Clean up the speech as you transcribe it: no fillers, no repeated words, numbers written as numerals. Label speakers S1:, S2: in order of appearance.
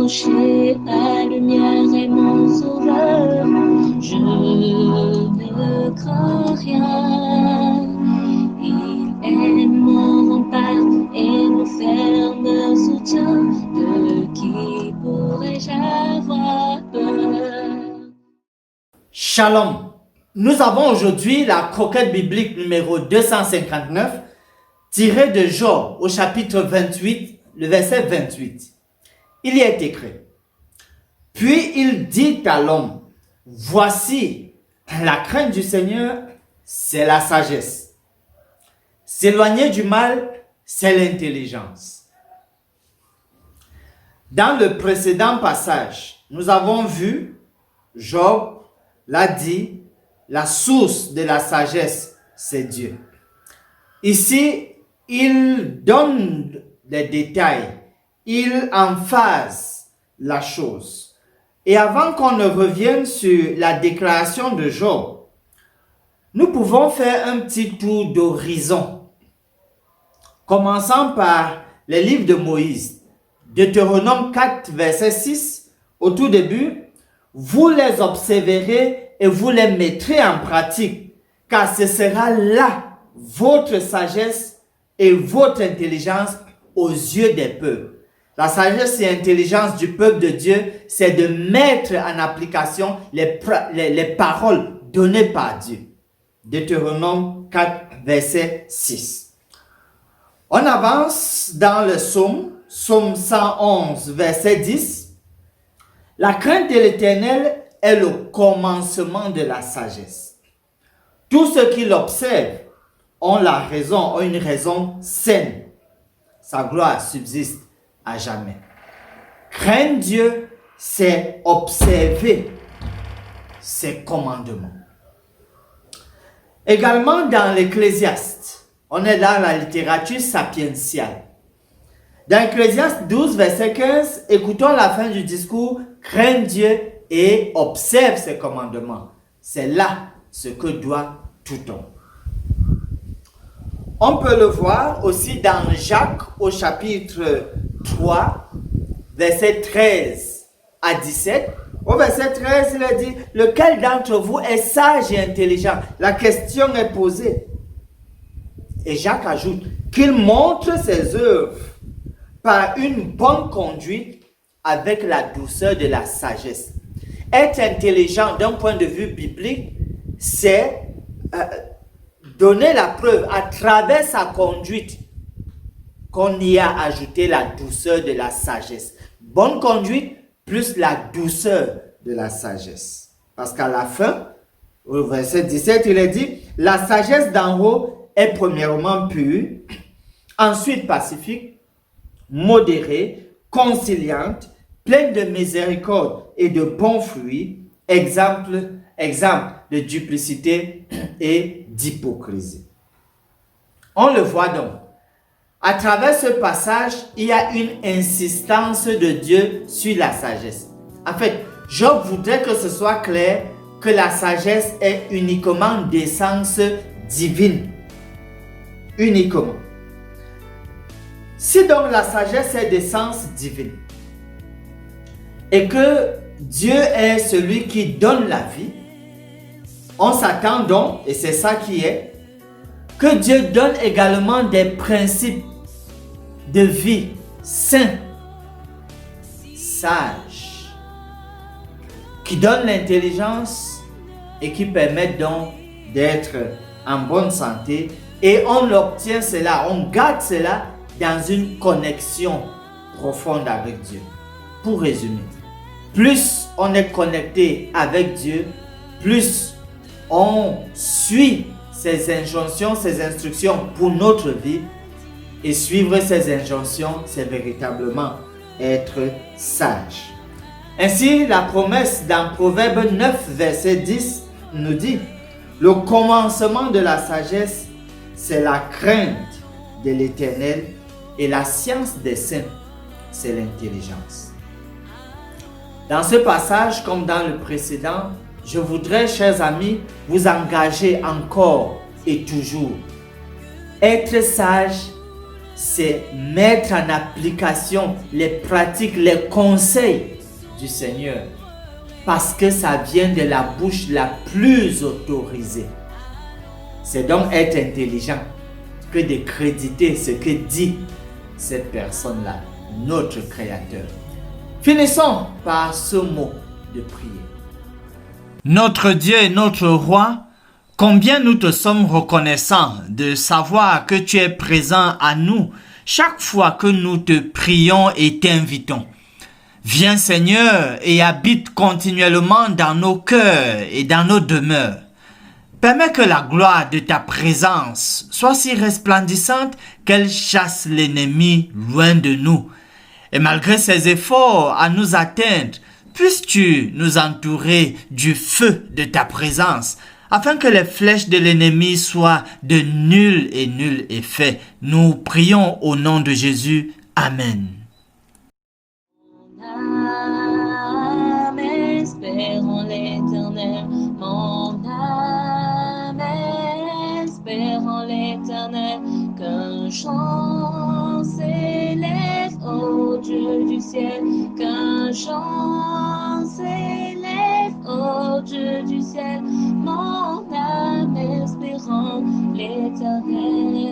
S1: approcher, la lumière est mon sauveur. Je ne crains rien. Il est mon rempart et mon ferme soutien. De qui pourrais-je avoir peur?
S2: Shalom. Nous avons aujourd'hui la croquette biblique numéro 259 tirée de Job au chapitre 28, le verset 28. Il y est écrit: Puis il dit à l'homme, voici, la crainte du Seigneur, c'est la sagesse. S'éloigner du mal, c'est l'intelligence. Dans le précédent passage, nous avons vu, Job l'a dit, la source de la sagesse, c'est Dieu. Ici, il donne des détails, il emphase la chose. Et avant qu'on ne revienne sur la déclaration de Job, nous pouvons faire un petit tour d'horizon. Commençons par les livres de Moïse. Deutéronome 4, verset 6, au tout début, vous les observerez et vous les mettrez en pratique, car ce sera là votre sagesse et votre intelligence aux yeux des peuples. La sagesse et l'intelligence du peuple de Dieu, c'est de mettre en application les paroles données par Dieu. Deutéronome 4, verset 6. On avance dans le psaume 111, verset 10. La crainte de l'Éternel est le commencement de la sagesse. Tous ceux qui l'observent ont une raison saine. Sa gloire subsiste à jamais. Craindre Dieu, c'est observer ses commandements. Également dans l'Ecclésiaste, on est dans la littérature sapientiale. Dans Ecclésiaste 12, verset 15, écoutons la fin du discours: crains Dieu et observe ses commandements. C'est là ce que doit tout homme. On peut le voir aussi dans Jacques au chapitre 3, verset 13 à 17. Au verset 13, il a dit: lequel d'entre vous est sage et intelligent? La question est posée. Et Jacques ajoute qu'il montre ses œuvres par une bonne conduite avec la douceur de la sagesse. Être intelligent d'un point de vue biblique, c'est donner la preuve à travers sa conduite qu'on y a ajouté la douceur de la sagesse. Bonne conduite plus la douceur de la sagesse. Parce qu'à la fin, au verset 17, il est dit: la sagesse d'en haut est premièrement pure, ensuite pacifique, modérée, conciliante, pleine de miséricorde et de bons fruits, exemple de duplicité et d'hypocrisie. On le voit donc. À travers ce passage, il y a une insistance de Dieu sur la sagesse. En fait, Job voudrait que ce soit clair que la sagesse est uniquement d'essence divine. Uniquement. Si donc la sagesse est d'essence divine et que Dieu est celui qui donne la vie, on s'attend donc, et c'est ça qui est, que Dieu donne également des principes de vie sains, sages, qui donnent l'intelligence et qui permettent donc d'être en bonne santé. Et on obtient cela, on garde cela dans une connexion profonde avec Dieu. Pour résumer, plus on est connecté avec Dieu, plus on suit ses injonctions, ses instructions pour notre vie. Et suivre ses injonctions, c'est véritablement être sage. Ainsi, la promesse dans Proverbe 9, verset 10 nous dit: le commencement de la sagesse, c'est la crainte de l'Éternel, et la science des saints, c'est l'intelligence. Dans ce passage, comme dans le précédent, je voudrais, chers amis, vous engager encore et toujours. Être sage, c'est mettre en application les pratiques, les conseils du Seigneur. Parce que ça vient de la bouche la plus autorisée. C'est donc être intelligent que de créditer ce que dit cette personne-là, notre Créateur. Finissons par ce mot de prière. Notre Dieu et notre Roi, combien nous te sommes reconnaissants de savoir que tu es présent à nous chaque fois que nous te prions et t'invitons. Viens Seigneur et habite continuellement dans nos cœurs et dans nos demeures. Permets que la gloire de ta présence soit si resplendissante qu'elle chasse l'ennemi loin de nous. Et malgré ses efforts à nous atteindre, puisses-tu nous entourer du feu de ta présence, afin que les flèches de l'ennemi soient de nul effet. Nous prions au nom de Jésus. Amen.
S1: Mon âme espère en l'Éternel, mon âme espère en l'Éternel, qu'un chant s'élève au Dieu du ciel, qu'un chant s'élève au Dieu du ciel, mon âme espère en l'Éternel.